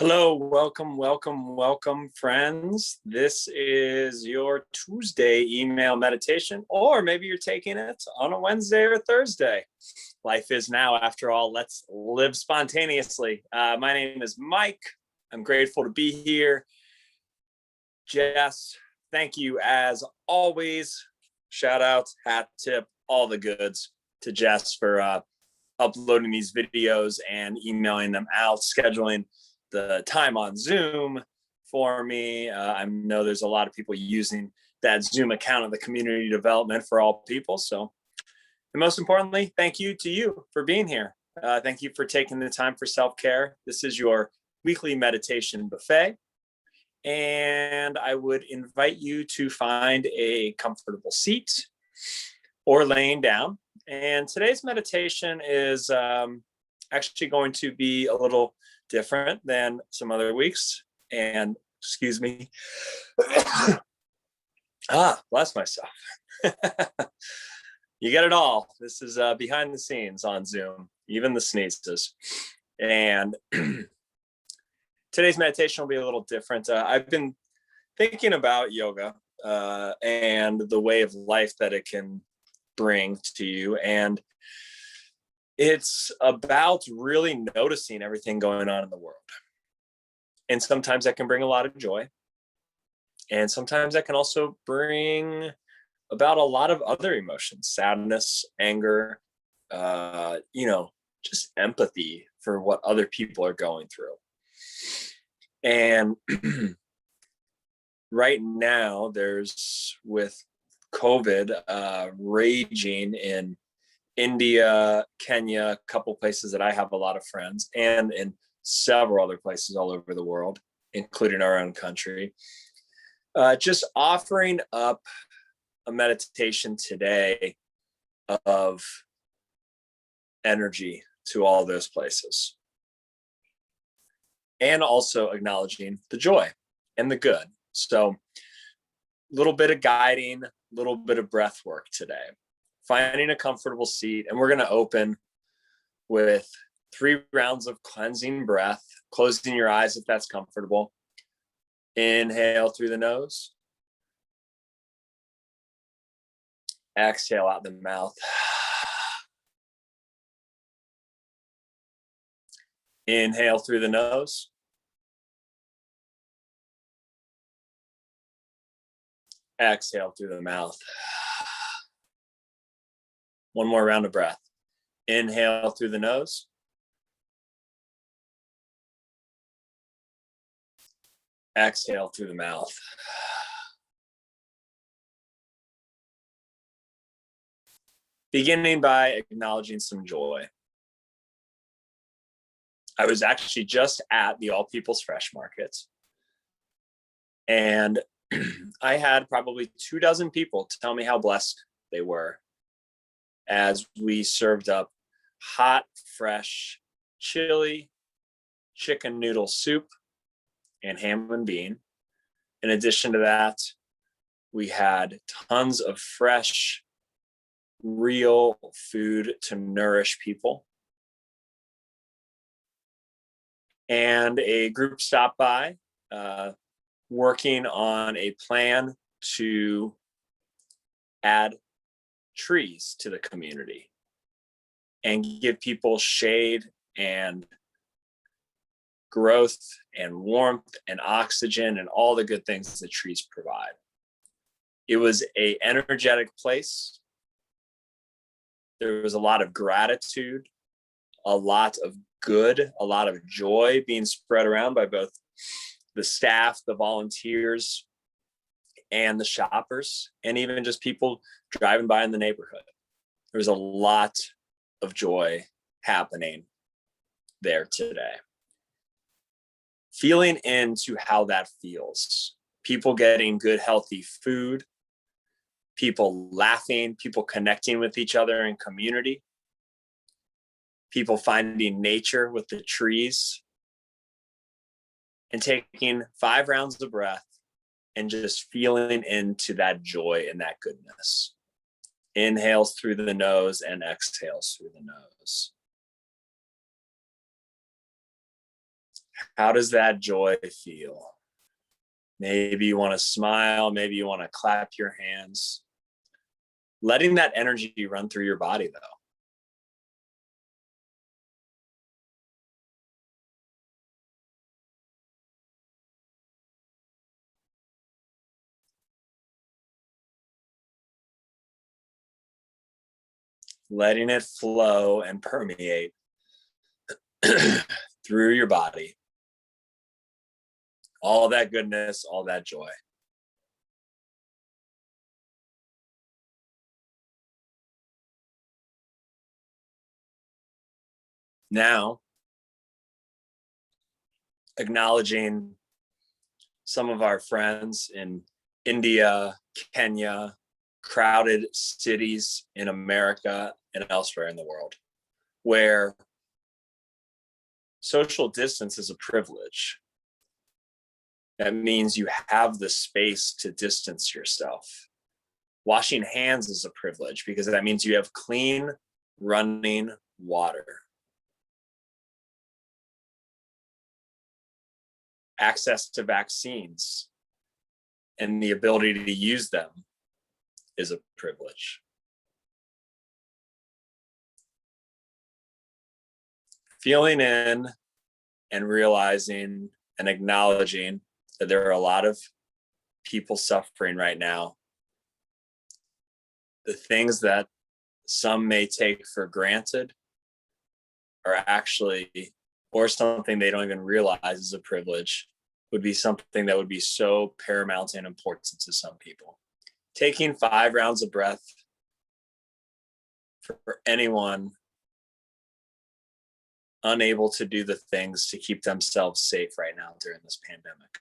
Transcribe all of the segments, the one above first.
Hello, welcome, friends. This is your Tuesday email meditation, or maybe you're taking it on a Wednesday or Thursday. Life is now, after all. Let's live spontaneously. My name is Mike. I'm grateful to be here. Jess, thank you as always. Shout out, hat tip, all the goods to Jess for uploading these videos and emailing them out, scheduling the time on Zoom for me. I know there's a lot of people using that Zoom account of the Community Development for All People. So, and most importantly, thank you to you for being here. Thank you for taking the time for self-care. This is your weekly meditation buffet. And I would invite you to find a comfortable seat or laying down. And today's meditation is actually going to be a little different than some other weeks. And excuse me. Bless myself. You get it all. This is behind the scenes on Zoom, even the sneezes. And today's meditation will be a little different. I've been thinking about yoga and the way of life that it can bring to you. And it's about really noticing everything going on in the world. And sometimes that can bring a lot of joy. And sometimes that can also bring about a lot of other emotions, sadness, anger, just empathy for what other people are going through. And right now, there's, with COVID raging in India, Kenya, a couple places that I have a lot of friends, and in several other places all over the world, including our own country. Just offering up a meditation today of energy to all those places. And also acknowledging the joy and the good. So a little bit of guiding, a little bit of breath work today. Finding a comfortable seat, and we're going to open with 3 rounds of cleansing breath, closing your eyes if that's comfortable. Inhale through the nose. Exhale out the mouth. Inhale through the nose. Exhale through the mouth. One more round of breath. Inhale through the nose. Exhale through the mouth. Beginning by acknowledging some joy. I was actually just at the All People's Fresh Market, and I had probably 24 people tell me how blessed they were as we served up hot, fresh chili, chicken noodle soup, and ham and bean. In addition to that, we had tons of fresh, real food to nourish people. And a group stopped by, working on a plan to add trees to the community and give people shade and growth and warmth and oxygen and all the good things that trees provide. It was an energetic place. There was a lot of gratitude, a lot of good, a lot of joy being spread around by both the staff, the volunteers, and the shoppers, and even just people driving by in the neighborhood. There was a lot of joy happening there today. Feeling into how that feels. People getting good, healthy food, people laughing, people connecting with each other in community, people finding nature with the trees, and taking 5 rounds of breath and just feeling into that joy and that goodness. Inhales through the nose and exhales through the nose. How does that joy feel? Maybe you want to smile, maybe you want to clap your hands. Letting that energy run through your body, though. Letting it flow and permeate through your body. All that goodness, all that joy. Now, acknowledging some of our friends in India, Kenya, crowded cities in America and elsewhere in the world, where social distance is a privilege. That means you have the space to distance yourself. Washing hands is a privilege because that means you have clean, running water. Access to vaccines and the ability to use them is a privilege. Feeling in and realizing and acknowledging that there are a lot of people suffering right now. The things that some may take for granted are actually, or something they don't even realize is a privilege, would be something that would be so paramount and important to some people. Taking 5 rounds of breath for anyone unable to do the things to keep themselves safe right now during this pandemic.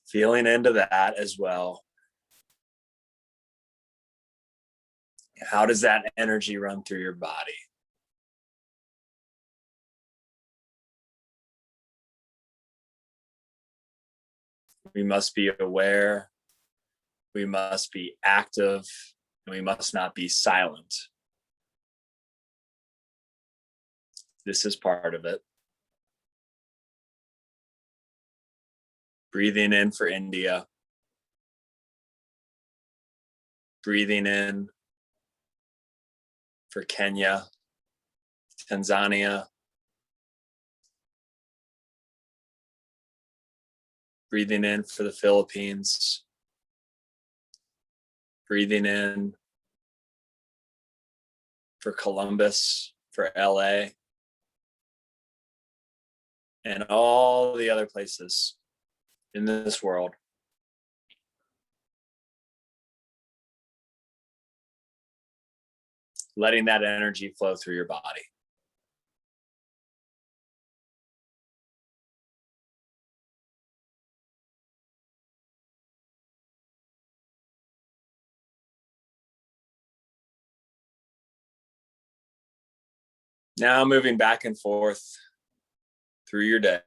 Feeling into that as well. How does that energy run through your body? We must be aware, we must be active, and we must not be silent. This is part of it. Breathing in for India. Breathing in for Kenya, Tanzania. Breathing in for the Philippines. Breathing in for Columbus, for LA, and all the other places in this world. Letting that energy flow through your body. Now moving back and forth through your day,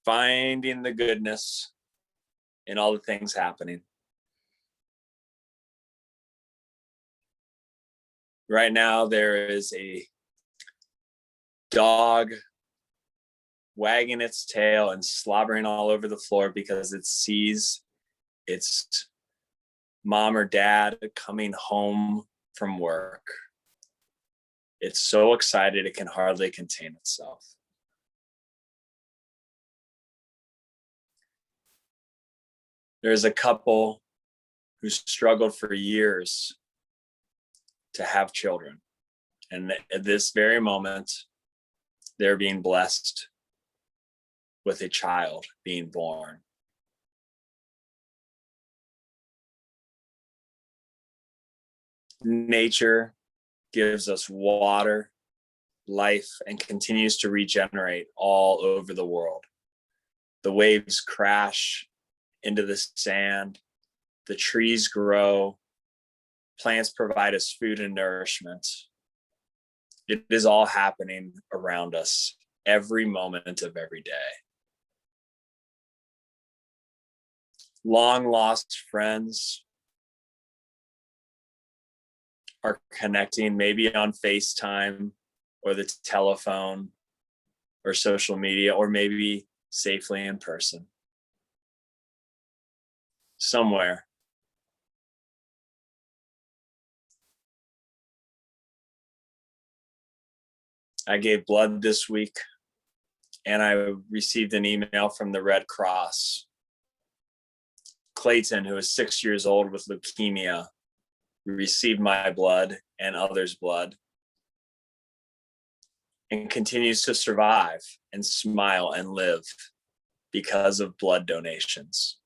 finding the goodness in all the things happening. Right now, there is a dog wagging its tail and slobbering all over the floor because it sees its mom or dad coming home from work. It's so excited it can hardly contain itself. There's a couple who struggled for years to have children. And at this very moment, they're being blessed with a child being born. Nature gives us water, life, and continues to regenerate all over the world. The waves crash into the sand, the trees grow, plants provide us food and nourishment. It is all happening around us every moment of every day. Long lost friends, are connecting, maybe on FaceTime or the telephone or social media, or maybe safely in person. Somewhere. I gave blood this week, and I received an email from the Red Cross. Clayton, who is 6 years old with leukemia, received my blood and others' blood and continues to survive and smile and live because of blood donations.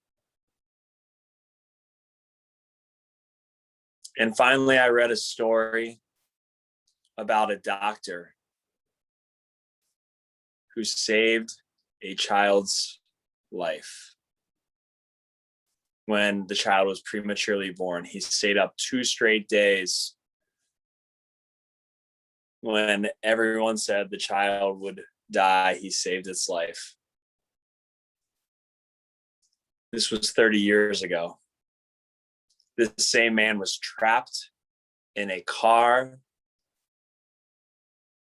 And finally, I read a story about a doctor who saved a child's life. When the child was prematurely born, he stayed up 2 straight days when everyone said the child would die. He saved its life. This was 30 years ago. This same man was trapped in a car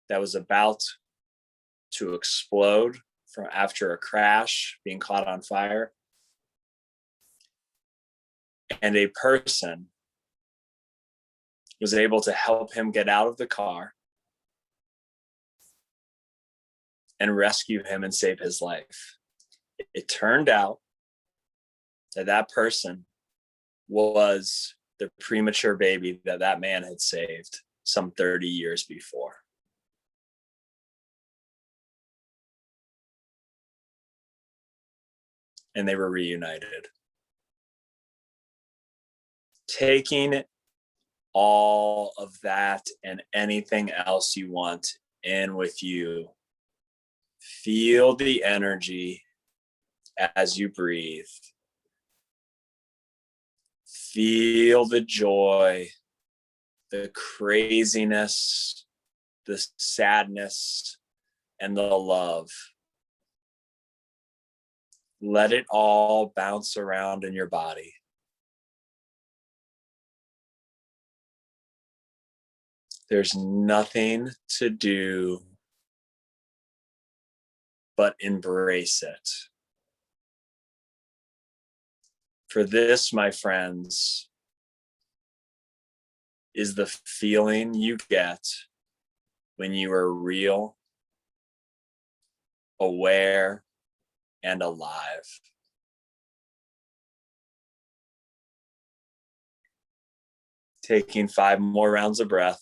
that was about to explode from after a crash, being caught on fire. And a person was able to help him get out of the car and rescue him and save his life. It turned out that that person was the premature baby that that man had saved some 30 years before. And they were reunited. Taking all of that and anything else you want in with you. Feel the energy as you breathe. Feel the joy, the craziness, the sadness, and the love. Let it all bounce around in your body. There's nothing to do but embrace it. For this, my friends, is the feeling you get when you are real, aware, and alive. Taking 5 more rounds of breath.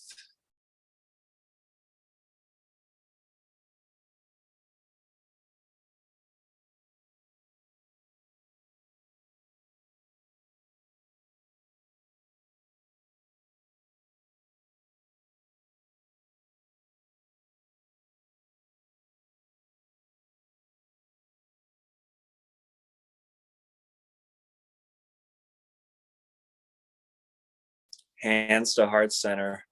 Hands to heart center.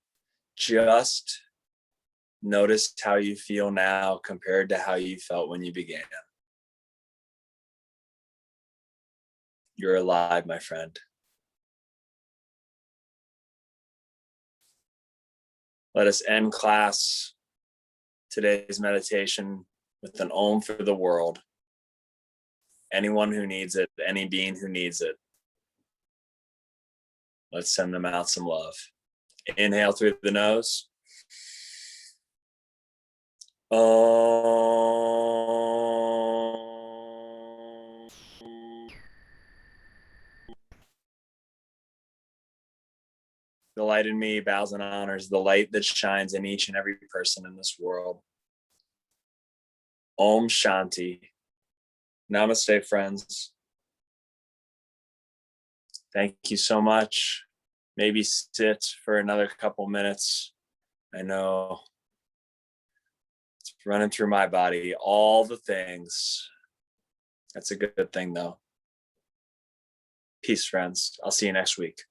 Just notice how you feel now compared to how you felt when you began. You're alive, my friend. Let us end class, today's meditation, with an Om for the world. Anyone who needs it, any being who needs it. Let's send them out some love. Inhale through the nose. Om. The light in me bows and honors the light that shines in each and every person in this world. Om Shanti. Namaste, friends. Thank you so much. Maybe sit for another couple minutes. I know it's running through my body, all the things. That's a good thing, though. Peace, friends. I'll see you next week.